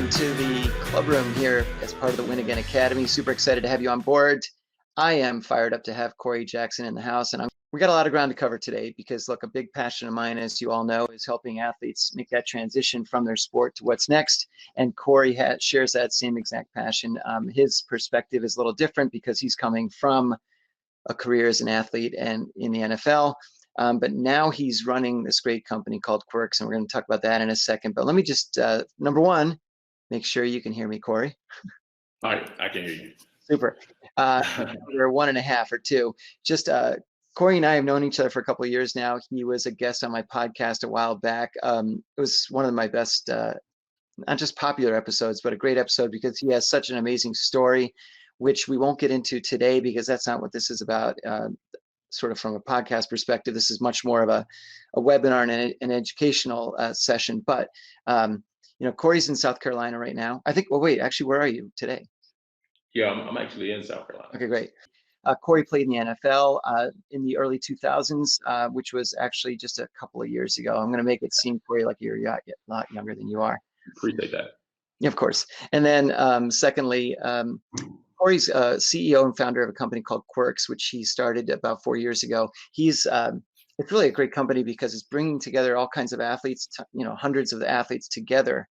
welcome to the Clubroom here as part of the Win Again Academy. Super excited to have you on board. I am fired up to have Corey Jackson in the house, and we got a lot of ground to cover today because, look, a big passion of mine, as you all know, is helping athletes make that transition from their sport to what's next. And Corey shares that same exact passion. His perspective is a little different because he's coming from a career as an athlete and in the NFL. But now he's running this great company called Qwerkz, and we're going to talk about that in a second. But let me just, number one, make sure you can hear me, Corey. All right, I can hear you. Super. We're 1.5 or 2. Just Corey and I have known each other for a couple of years now. He was a guest on my podcast a while back. It was one of my best, not just popular episodes, but a great episode because he has such an amazing story, which we won't get into today because that's not what this is about. Sort of from a podcast perspective, this is much more of a webinar and an educational session. But Corey's in South Carolina right now. I think. Well, wait. Actually, where are you today? Yeah, I'm actually in South Carolina. Okay, great. Corey played in the NFL in the early 2000s, which was actually just a couple of years ago. I'm going to make it seem, Corey, like you're a lot younger than you are. Appreciate that. Yeah, of course. And then secondly, Corey's CEO and founder of a company called Qwerkz, which he started about 4 years ago. It's really a great company because it's bringing together all kinds of athletes, hundreds of the athletes together.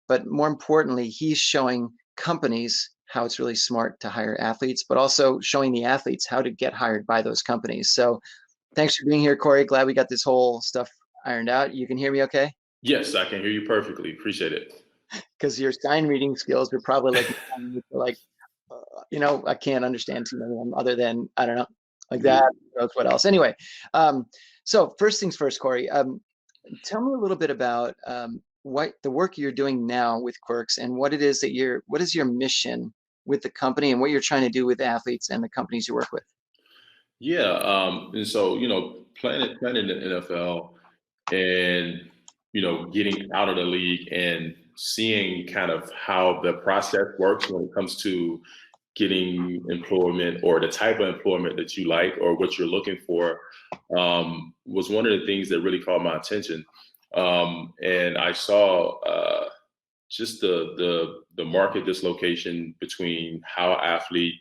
But more importantly, he's showing companies how it's really smart to hire athletes, but also showing the athletes how to get hired by those companies. So thanks for being here, Corey. Glad we got this whole stuff ironed out. You can hear me okay? Yes, I can hear you perfectly. Appreciate it. Because your sign reading skills are probably like I can't understand too many of them other than, I don't know, like that, what else? Anyway, so first things first, Corey, tell me a little bit about what the work you're doing now with Qwerkz and what is your mission with the company and what you're trying to do with athletes and the companies you work with? Yeah, and so, playing in the NFL and, getting out of the league and seeing kind of how the process works when it comes to getting employment or the type of employment that you like or what you're looking for was one of the things that really caught my attention. And I saw just the market dislocation between how an athlete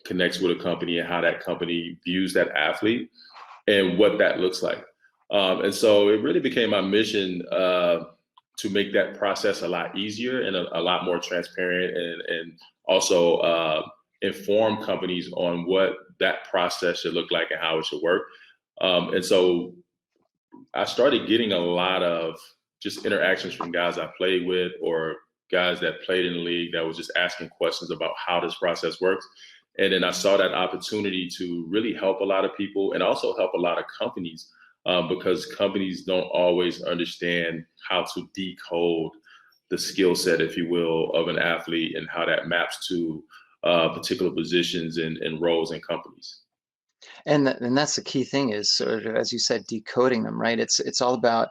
connects with a company and how that company views that athlete and what that looks like. And so it really became my mission to make that process a lot easier and a lot more transparent and also inform companies on what that process should look like and how it should work. And so I started getting a lot of just interactions from guys I played with or guys that played in the league that was just asking questions about how this process works. And then I saw that opportunity to really help a lot of people and also help a lot of companies because companies don't always understand how to decode the skill set, if you will, of an athlete and how that maps to particular positions and roles in companies. And that's the key thing is sort of, as you said, decoding them, right? It's all about,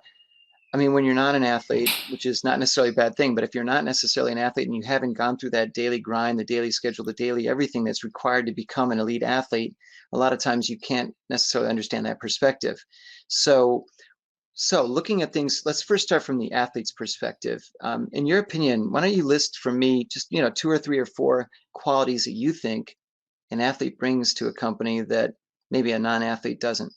when you're not an athlete, which is not necessarily a bad thing, but if you're not necessarily an athlete and you haven't gone through that daily grind, the daily schedule, the daily everything that's required to become an elite athlete, a lot of times you can't necessarily understand that perspective. So looking at things, let's first start from the athlete's perspective. In your opinion, why don't you list for me just 2 or 3 or 4 qualities that you think an athlete brings to a company that maybe a non-athlete doesn't?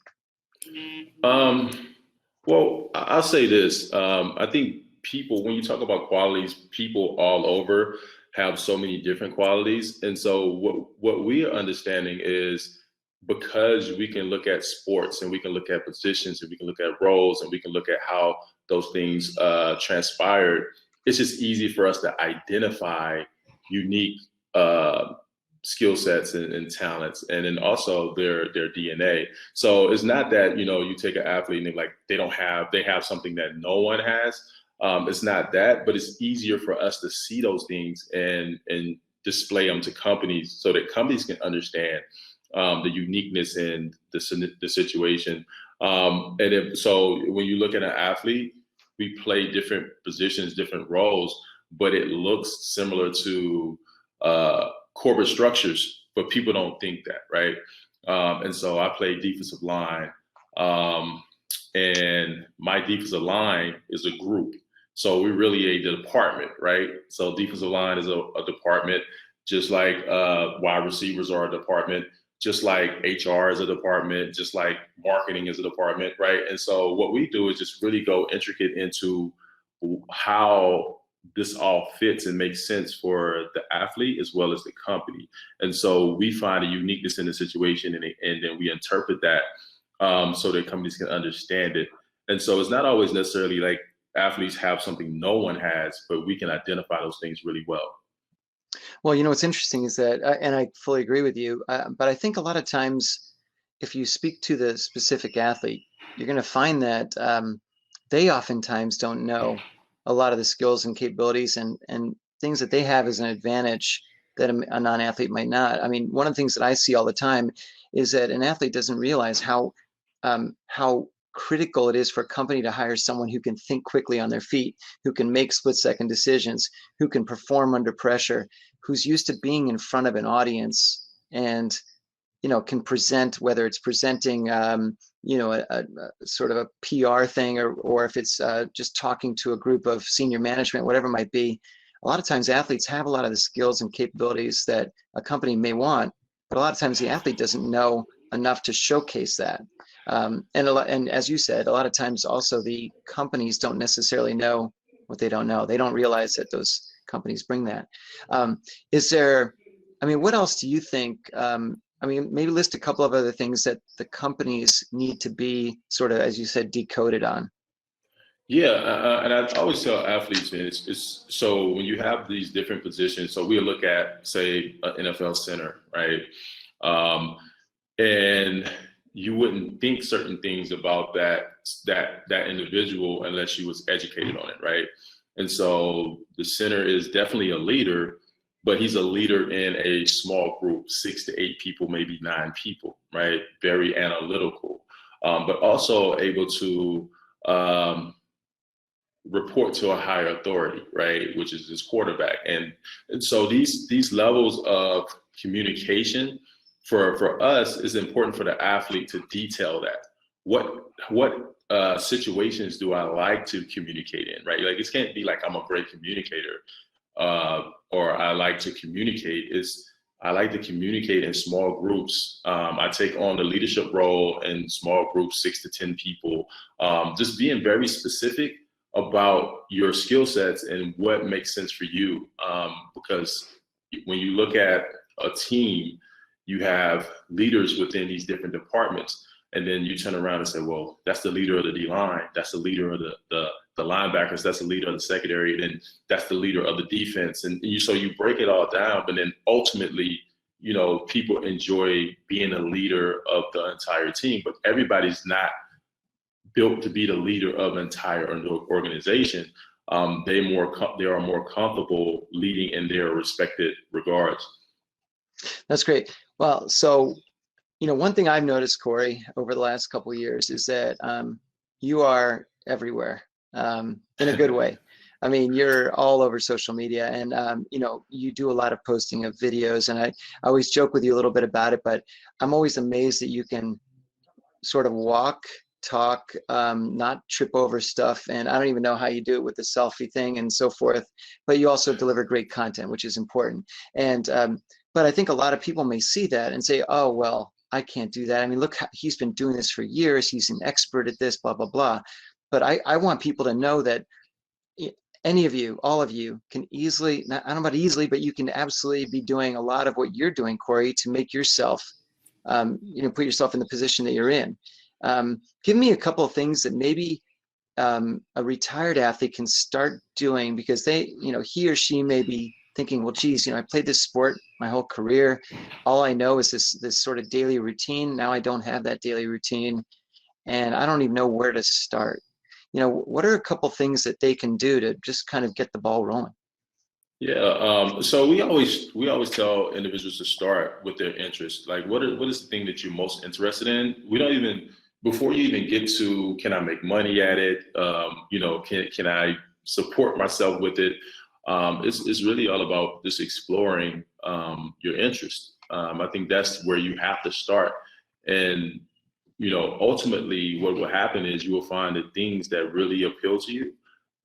Well, I'll say this. I think people, when you talk about qualities, people all over have so many different qualities. And so what we are understanding is because we can look at sports and we can look at positions and we can look at roles and we can look at how those things transpired, it's just easy for us to identify unique skill sets and talents, and then also their DNA. So it's not that, you take an athlete and they have something that no one has. It's not that, but it's easier for us to see those things and display them to companies so that companies can understand the uniqueness in the situation. So when you look at an athlete, we play different positions, different roles, but it looks similar to corporate structures, but people don't think that, right? And so I play defensive line, and my defensive line is a group. So we're really a department, right? So defensive line is a department, just like wide receivers are a department, just like HR is a department, just like marketing is a department, right? And so what we do is just really go intricate into how this all fits and makes sense for the athlete as well as the company. And so we find a uniqueness in the situation, and then we interpret that so that companies can understand it. And so it's not always necessarily like athletes have something no one has, but we can identify those things really well. Well, you know, what's interesting is that, and I fully agree with you, but I think a lot of times if you speak to the specific athlete, you're going to find that they oftentimes don't know a lot of the skills and capabilities and things that they have as an advantage that a non-athlete might not. I mean, one of the things that I see all the time is that an athlete doesn't realize how critical it is for a company to hire someone who can think quickly on their feet, who can make split-second decisions, who can perform under pressure, who's used to being in front of an audience and can present, whether it's presenting a sort of a PR thing or if it's just talking to a group of senior management, whatever it might be. A lot of times athletes have a lot of the skills and capabilities that a company may want, but a lot of times the athlete doesn't know enough to showcase that. And as you said, a lot of times also the companies don't necessarily know what they don't know. They don't realize that those companies bring that. Is there, I mean, what else do you think? I mean, maybe list a couple of other things that the companies need to be sort of, as you said, decoded on. Yeah, and I always tell athletes, man, it's so when you have these different positions. So we look at, say, an NFL center, right? Um, and you wouldn't think certain things about that individual unless you was educated on it, right? And so the center is definitely a leader, but he's a leader in a small group, 6 to 8 people, maybe 9 people, right? Very analytical, but also able to report to a higher authority, right? Which is his quarterback. And so these levels of communication for us is important for the athlete to detail that. What situations do I like to communicate in, right? Like it can't be like I'm a great communicator or I like to communicate. I like to communicate in small groups. I take on the leadership role in small groups, 6 to 10 people. Just being very specific about your skill sets and what makes sense for you. Because when you look at a team, you have leaders within these different departments. And then you turn around and say, well, that's the leader of the D line. That's the leader of the linebackers. That's the leader of the secondary. And then that's the leader of the defense. And so you break it all down, but then ultimately, people enjoy being a leader of the entire team, but everybody's not built to be the leader of an entire organization. They are more comfortable leading in their respected regards. That's great. Well, so one thing I've noticed, Corey, over the last couple of years is that you are everywhere in a good way. I mean, you're all over social media, and you do a lot of posting of videos, and I always joke with you a little bit about it, but I'm always amazed that you can sort of walk, talk, not trip over stuff, and I don't even know how you do it with the selfie thing and so forth, but you also deliver great content, which is important. And but I think a lot of people may see that and say, oh, well, I can't do that. I mean, look, he's been doing this for years. He's an expert at this, blah, blah, blah. But I want people to know that any of you, all of you can easily, I don't know about easily, but you can absolutely be doing a lot of what you're doing, Corey, to make yourself, put yourself in the position that you're in. Give me a couple of things that maybe a retired athlete can start doing, because he or she may be thinking, well, geez, I played this sport my whole career. All I know is this sort of daily routine. Now I don't have that daily routine, and I don't even know where to start. What are a couple things that they can do to just kind of get the ball rolling? Yeah. So we always tell individuals to start with their interest. Like, what is the thing that you're most interested in? We don't even, before you even get to, can I make money at it? Can I support myself with it? It's really all about just exploring your interest. I think that's where you have to start. And, ultimately what will happen is you will find the things that really appeal to you.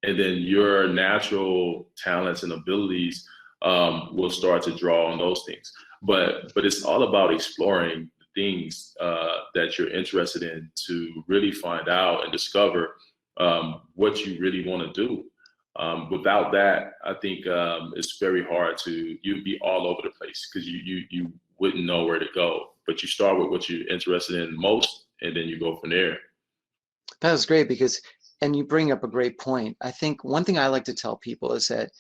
and then your natural talents and abilities will start to draw on those things. But it's all about exploring things that you're interested in to really find out and discover what you really want to do. Without that, I think it's very hard to you'd be all over the place because you wouldn't know where to go. But you start with what you're interested in most, and then you go from there. That was great because, and you bring up a great point. I think one thing I like to tell people is that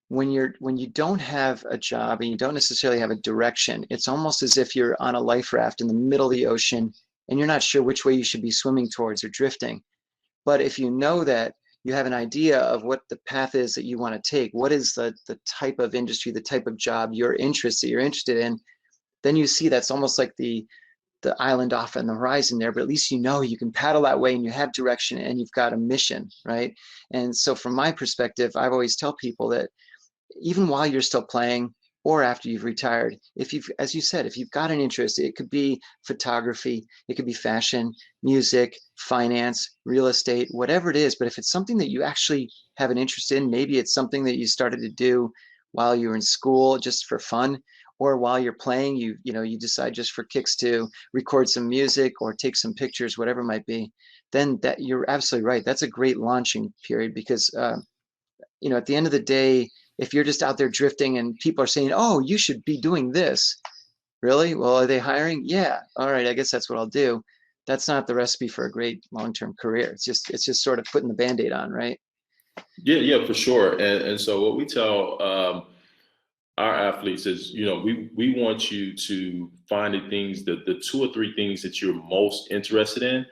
when you don't have a job and you don't necessarily have a direction, it's almost as if you're on a life raft in the middle of the ocean and you're not sure which way you should be swimming towards or drifting. But if you know that you have an idea of what the path is that you want to take, what is the type of industry, the type of job, your interests that you're interested in, then you see that's almost like the island off on the horizon there, but at least you know you can paddle that way and you have direction and you've got a mission, right? And so from my perspective, I've always tell people that even while you're still playing or after you've retired, if you've, as you said, if you've got an interest, it could be photography, it could be fashion, music, finance, real estate, whatever it is. But if it's something that you actually have an interest in, maybe it's something that you started to do while you were in school just for fun, or while you're playing, you decide just for kicks to record some music or take some pictures, whatever it might be, then that you're absolutely right. That's a great launching period because at the end of the day, if you're just out there drifting and people are saying, "Oh, you should be doing this," really? Well, are they hiring? Yeah. All right, I guess that's what I'll do. That's not the recipe for a great long-term career. It's just sort of putting the band-aid on, right? Yeah, yeah, for sure. And so what we tell our athletes is, we want you to find the things, the two or three things that you're most interested in,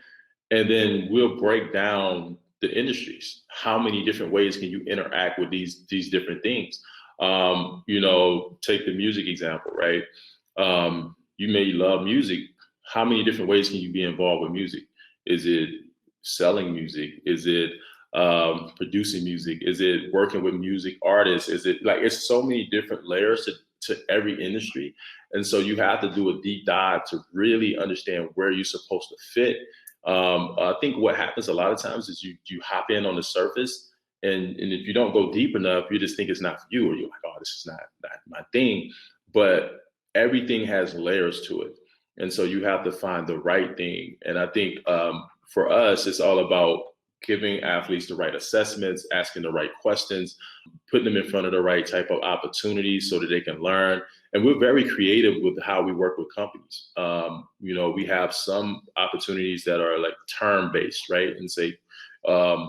and then we'll break down the industries. How many different ways can you interact with these different things? Take the music example, right? You may love music. How many different ways can you be involved with music? Is it selling music? Is it producing music? Is it working with music artists? Is it like it's so many different layers to every industry, and so you have to do a deep dive to really understand where you're supposed to fit. I think what happens a lot of times is you hop in on the surface, and if you don't go deep enough, you just think it's not for you, or you're like, oh, this is not my thing. But everything has layers to it, and so you have to find the right thing. And I think for us, it's all about giving athletes the right assessments, asking the right questions, putting them in front of the right type of opportunities so that they can learn. And we're very creative with how we work with companies. We have some opportunities that are like term based, right? And say,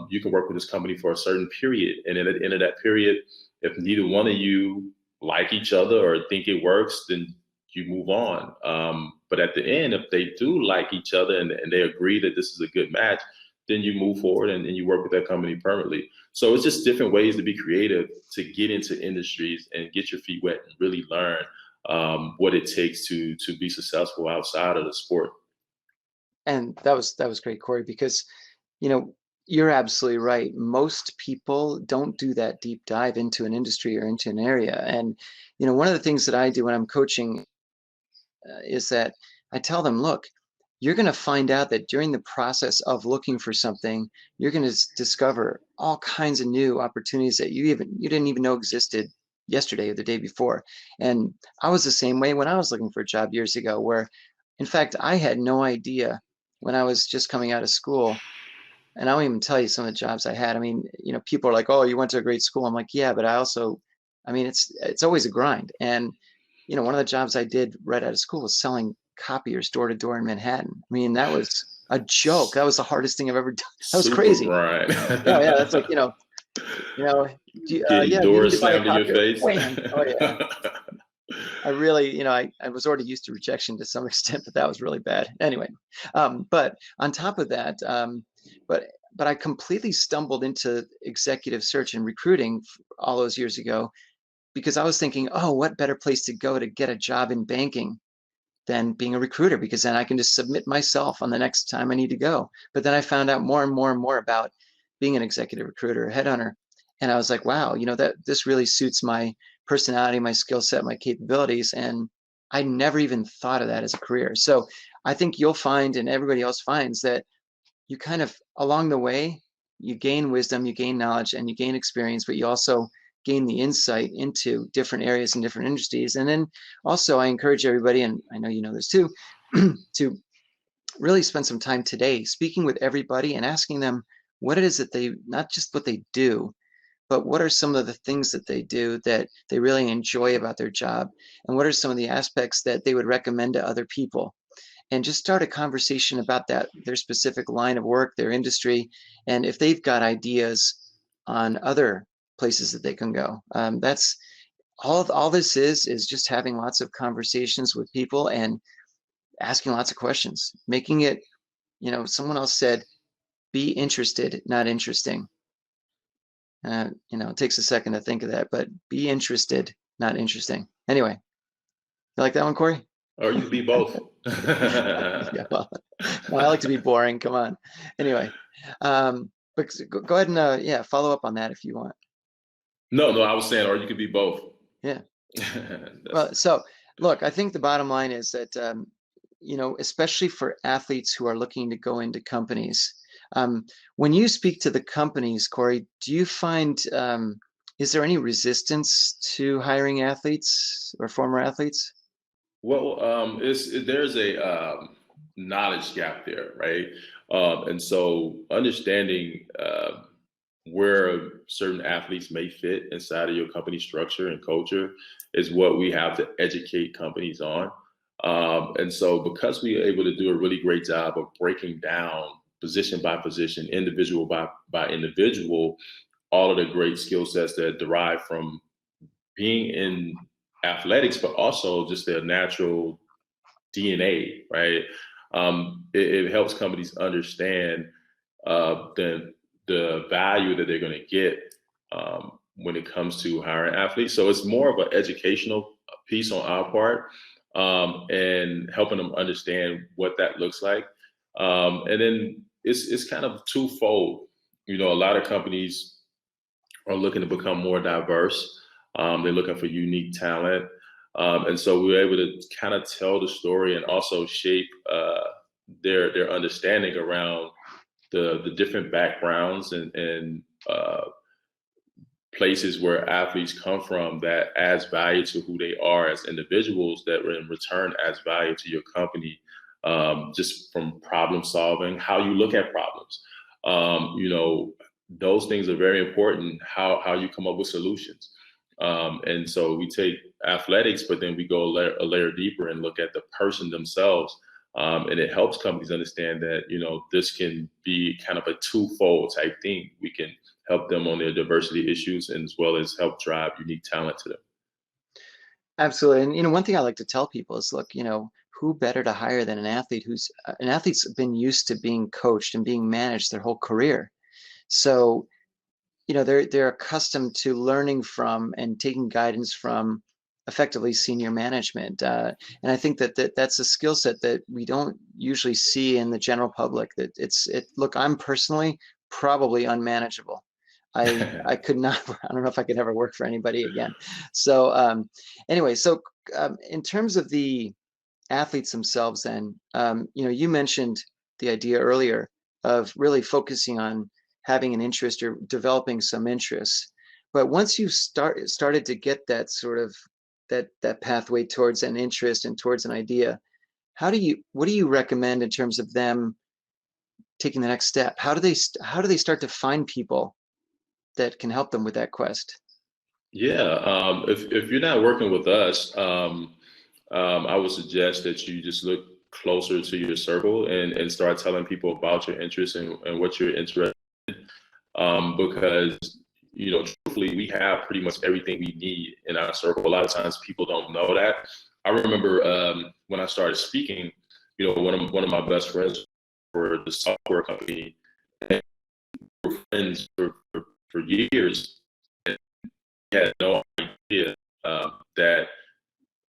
you can work with this company for a certain period. And at the end of that period, if neither one of you like each other or think it works, then you move on. But at the end, if they do like each other and they agree that this is a good match, then you move forward and you work with that company permanently. So it's just different ways to be creative to get into industries and get your feet wet and really learn what it takes to be successful outside of the sport. And that was great, Corey, because you know you're absolutely right. Most people don't do that deep dive into an industry or into an area. And one of the things that I do when I'm coaching is that I tell them, look, you're going to find out that during the process of looking for something, you're going to discover all kinds of new opportunities that you didn't even know existed yesterday or the day before. And I was the same way when I was looking for a job years ago, where in fact, I had no idea when I was just coming out of school. And I won't even tell you some of the jobs I had. I mean, people are like, "Oh, you went to a great school." I'm like, "Yeah, but I mean, it's always a grind." And one of the jobs I did right out of school was selling copiers door to door in Manhattan. I mean, that was a joke. That was the hardest thing I've ever done. That was Super crazy. grind. Yeah, yeah. That's like, Getting yeah, you need doors to buy a slammed in your copier. face. Wham. Oh yeah. I really, I was already used to rejection to some extent, but that was really bad. Anyway, but on top of that, but but I completely stumbled into executive search and recruiting all those years ago because I was thinking, oh, what better place to go to get a job in banking than being a recruiter, because then I can just submit myself on the next time I need to go. But then I found out more and more and more about being an executive recruiter, a headhunter. And I was like, wow, that this really suits my personality, my skill set, my capabilities. And I never even thought of that as a career. So I think you'll find, and everybody else finds, that you kind of along the way, you gain wisdom, you gain knowledge, and you gain experience, but you also gain the insight into different areas and different industries. And then also I encourage everybody, and I know you know this too, to really spend some time today speaking with everybody and asking them what it is that they, not just what they do, but what are some of the things that they do that they really enjoy about their job? And what are some of the aspects that they would recommend to other people? And just start a conversation about that, their specific line of work, their industry, and if they've got ideas on other places that they can go. That's all this is just having lots of conversations with people and asking lots of questions, making it, someone else said, be interested, not interesting. It takes a second to think of that, but be interested, not interesting. Anyway, you like that one, Corey? Or you could be both. Yeah, well, no, I like to be boring. Come on. Anyway, but go ahead and yeah, follow up on that if you want. No, I was saying, or you could be both. Yeah. That's, Well, so look, I think the bottom line is that especially for athletes who are looking to go into companies, when you speak to the companies, Corey, do you find is there any resistance to hiring athletes or former athletes? well, there's a knowledge gap there, right? And so understanding where certain athletes may fit inside of your company structure and culture is what we have to educate companies on. And so because we are able to do a really great job of breaking down position by position, individual by individual, all of the great skill sets that derive from being in athletics, but also just their natural DNA, right? It helps companies understand the value that they're going to get when it comes to hiring athletes. So it's more of an educational piece on our part, and helping them understand what that looks like. And then it's kind of twofold. A lot of companies are looking to become more diverse. They're looking for unique talent. And so we were able to kind of tell the story and also shape their understanding around the different backgrounds and places where athletes come from that adds value to who they are as individuals, that in return adds value to your company, just from problem solving, how you look at problems. Those things are very important, how you come up with solutions. And so we take athletics, but then we go a layer deeper and look at the person themselves. And it helps companies understand that, this can be kind of a twofold type thing. We can help them on their diversity issues and as well as help drive unique talent to them. Absolutely. And one thing I like to tell people is, look, who better to hire than an athlete's been used to being coached and being managed their whole career. So, they're accustomed to learning from and taking guidance from effectively senior management. And I think that's a skill set that we don't usually see in the general public. Look, I'm personally probably unmanageable. I could not, I don't know if I could ever work for anybody again. So anyway, so in terms of the athletes themselves, then, you mentioned the idea earlier of really focusing on having an interest or developing some interests. But once you started to get that sort of that pathway towards an interest and towards an idea, what do you recommend in terms of them taking the next step? How do they start to find people that can help them with that quest? Yeah, if you're not working with us, I would suggest that you just look closer to your circle and start telling people about your interests and what you're interested in. Because, truthfully, we have pretty much everything we need in our circle. A lot of times people don't know that. I remember when I started speaking, one of my best friends for the software company, and we were friends for years. And he had no idea that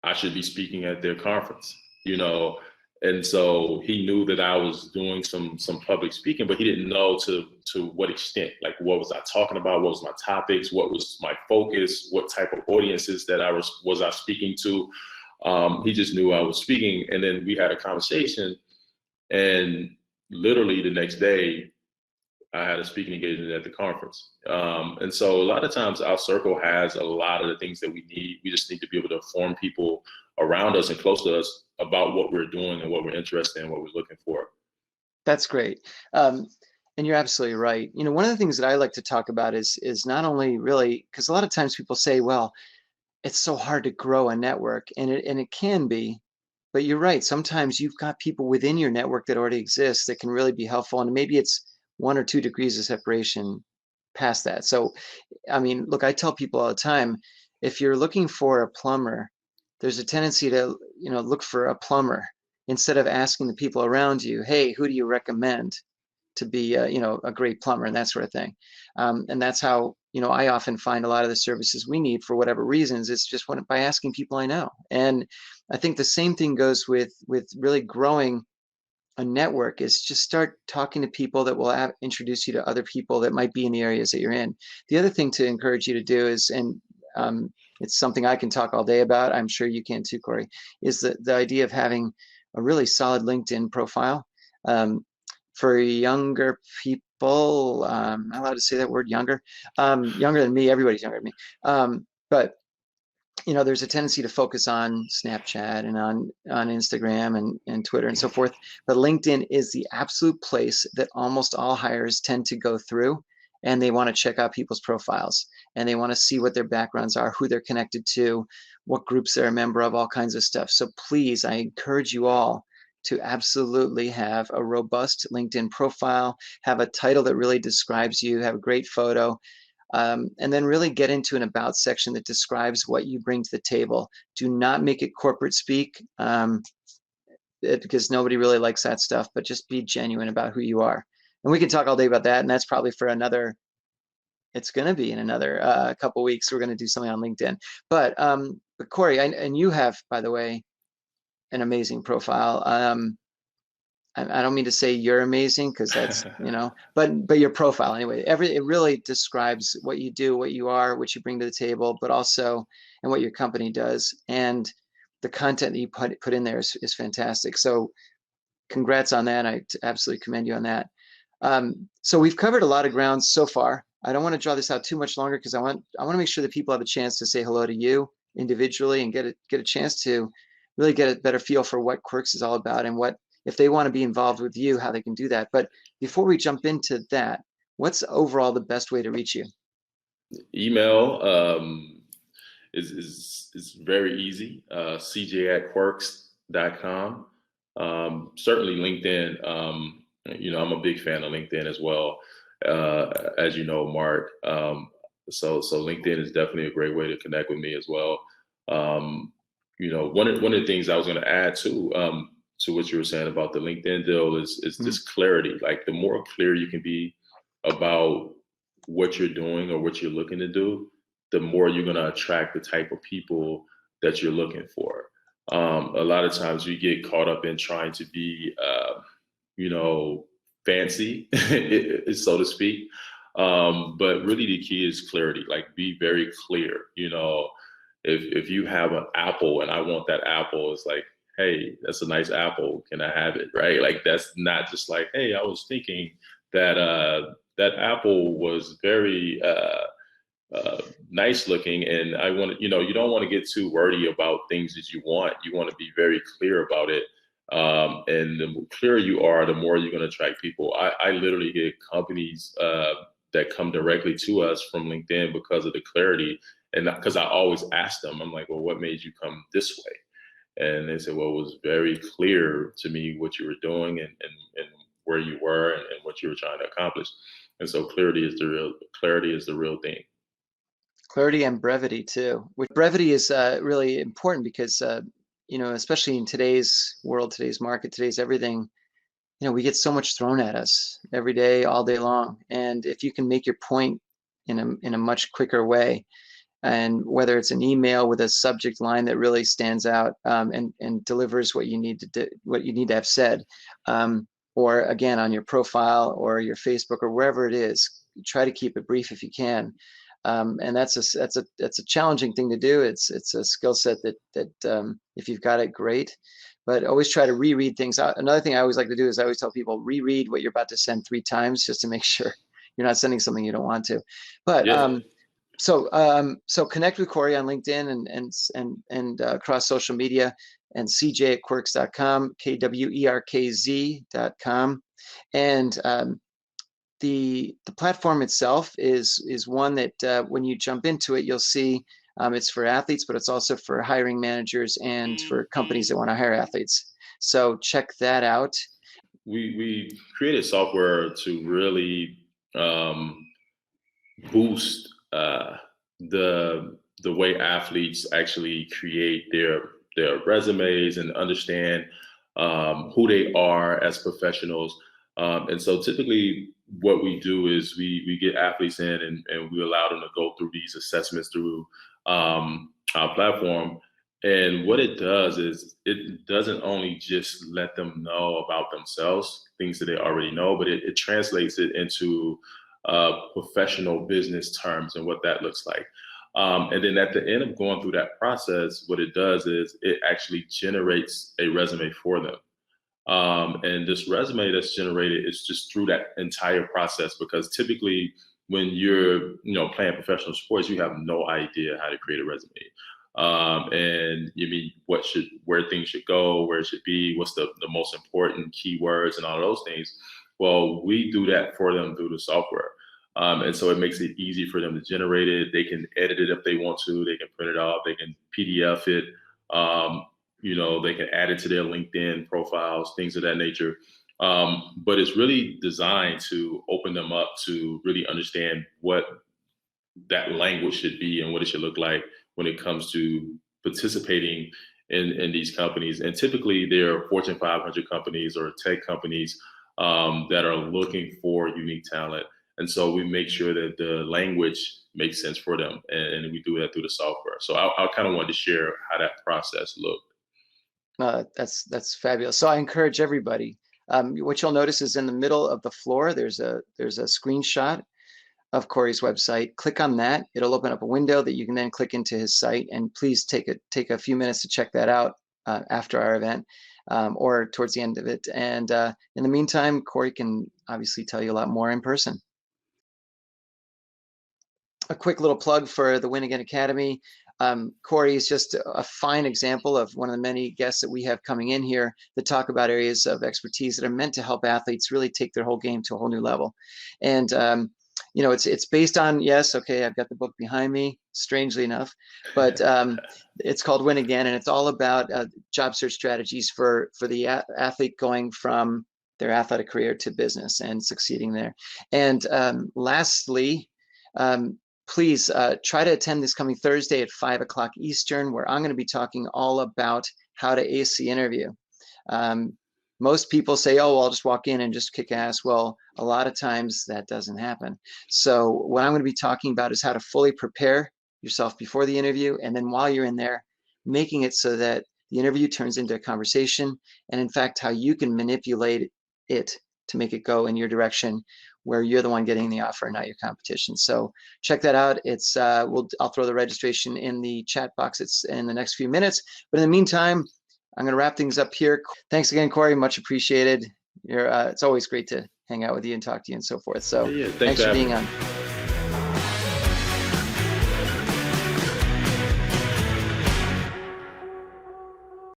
I should be speaking at their conference, and so he knew that I was doing some public speaking, but he didn't know to what extent. Like, what was I talking about? What was my topics? What was my focus? What type of audiences that I was I speaking to? He just knew I was speaking, and then we had a conversation, and literally the next day, I had a speaking engagement at the conference. And so a lot of times our circle has a lot of the things that we need. We just need to be able to inform people around us and close to us about what we're doing and what we're interested in, what we're looking for. That's great. And you're absolutely right. You know, one of the things that I like to talk about is not only really, because a lot of times people say, well, it's so hard to grow a network, and it can be, but you're right. Sometimes you've got people within your network that already exists that can really be helpful, and maybe it's 1 or 2 degrees of separation past that. So, I mean, look, I tell people all the time, if you're looking for a plumber, there's a tendency to, look for a plumber instead of asking the people around you, hey, who do you recommend to be, a great plumber and that sort of thing. And that's how, I often find a lot of the services we need for whatever reasons. It's just by asking people I know. And I think the same thing goes with really growing a network, is just start talking to people that will introduce you to other people that might be in the areas that you're in. The other thing to encourage you to do is, and it's something I can talk all day about, I'm sure you can too, Corey, is the idea of having a really solid LinkedIn profile. For younger people, am I allowed to say that word, younger? Younger than me, everybody's younger than me. But there's a tendency to focus on Snapchat and on Instagram and Twitter and so forth. But LinkedIn is the absolute place that almost all hires tend to go through, and they want to check out people's profiles, and they want to see what their backgrounds are, who they're connected to, what groups they're a member of, all kinds of stuff. So please, I encourage you all to absolutely have a robust LinkedIn profile, have a title that really describes you, have a great photo, and then really get into an about section that describes what you bring to the table. Do not make it corporate speak, because nobody really likes that stuff, but just be genuine about who you are. And we can talk all day about that, and that's probably for another, it's going to be in another couple weeks. We're going to do something on LinkedIn. But Corey, and you have, by the way, an amazing profile. I don't mean to say you're amazing, because that's, but your profile anyway, it really describes what you do, what you are, what you bring to the table, but also, and what your company does. And the content that you put in there is fantastic. So congrats on that. I absolutely commend you on that. So we've covered a lot of ground so far. I don't want to draw this out too much longer, because I want to make sure that people have a chance to say hello to you individually and get a chance to really get a better feel for what Qwerkz is all about, and what, if they want to be involved with you, how they can do that. But before we jump into that, what's overall the best way to reach you? Email is very easy. cj@qwerkz.com. Certainly LinkedIn. I'm a big fan of LinkedIn as well. As you know, Mark. So LinkedIn is definitely a great way to connect with me as well. One of the things I was going to add to what you were saying about the LinkedIn deal is just clarity. Like, the more clear you can be about what you're doing or what you're looking to do, the more you're going to attract the type of people that you're looking for. A lot of times we get caught up in trying to be, fancy, so to speak. But really the key is clarity. Like, be very clear. If you have an apple and I want that apple, it's like, hey, that's a nice apple. Can I have it? Right? Like, that's not just like, hey, I was thinking that that apple was very nice looking, and I want to, you don't want to get too wordy about things that you want. You want to be very clear about it. And the clearer you are, the more you're going to attract people. I literally get companies that come directly to us from LinkedIn because of the clarity. And because I always ask them, I'm like, well, what made you come this way? And they said, well, it was very clear to me what you were doing and where you were and what you were trying to accomplish. And so clarity is the real thing. Clarity and brevity too. Which brevity is really important, because especially in today's world, today's market, today's everything, we get so much thrown at us every day, all day long. And if you can make your point in a much quicker way, and whether it's an email with a subject line that really stands out, and delivers what you need to do, what you need to have said, or again on your profile or your Facebook or wherever it is, try to keep it brief if you can. And that's a challenging thing to do. It's a skill set that if you've got it, great. But always try to reread things. Another thing I always like to do is I always tell people reread what you're about to send 3 times just to make sure you're not sending something you don't want to. But Yeah. so connect with Corey on LinkedIn and across social media, and CJ at Qwerkz.com, KWERKZ.com. And the platform itself is one that when you jump into it, you'll see it's for athletes, but it's also for hiring managers and for companies that want to hire athletes. So check that out. We created software to really boost the way athletes actually create their resumes and understand who they are as professionals. And so typically what we do is we get athletes in and we allow them to go through these assessments through our platform. And what it does is it doesn't only just let them know about themselves, things that they already know, but it translates it into professional business terms and what that looks like. And then at the end of going through that process, what it does is it actually generates a resume for them. And this resume that's generated is just through that entire process, because typically when you're playing professional sports, you have no idea how to create a resume. And you mean where things should go, where it should be, what's the most important keywords and all of those things. Well, we do that for them through the software. And so it makes it easy for them to generate it. They can edit it if they want to. They can print it off. They can PDF it. They can add it to their LinkedIn profiles, things of that nature. But it's really designed to open them up to really understand what that language should be and what it should look like when it comes to participating in these companies. And typically they're Fortune 500 companies or tech companies that are looking for unique talent. And so we make sure that the language makes sense for them. And we do that through the software. So I kind of wanted to share how that process looked. That's fabulous. So I encourage everybody. What you'll notice is in the middle of the floor, there's a screenshot of Corey's website. Click on that. It'll open up a window that you can then click into his site. And please take a few minutes to check that out after our event or towards the end of it. And in the meantime, Corey can obviously tell you a lot more in person. A quick little plug for the Win Again Academy. Corey is just a fine example of one of the many guests that we have coming in here that talk about areas of expertise that are meant to help athletes really take their whole game to a whole new level. And it's based on, yes, okay, I've got the book behind me, strangely enough, but it's called Win Again, and it's all about job search strategies for the athlete going from their athletic career to business and succeeding there. And lastly, please try to attend this coming Thursday at 5 o'clock Eastern, where I'm going to be talking all about how to ace the interview. Most people say, oh, well, I'll just walk in and just kick ass. Well, a lot of times that doesn't happen. So what I'm going to be talking about is how to fully prepare yourself before the interview, and then while you're in there, making it so that the interview turns into a conversation, and in fact, how you can manipulate it to make it go in your direction, where you're the one getting the offer, not your competition. So check that out. It's I'll throw the registration in the chat box. It's in the next few minutes. But in the meantime, I'm going to wrap things up here. Thanks again, Corey. Much appreciated. It's always great to hang out with you and talk to you and so forth. So Yeah, thanks for being on.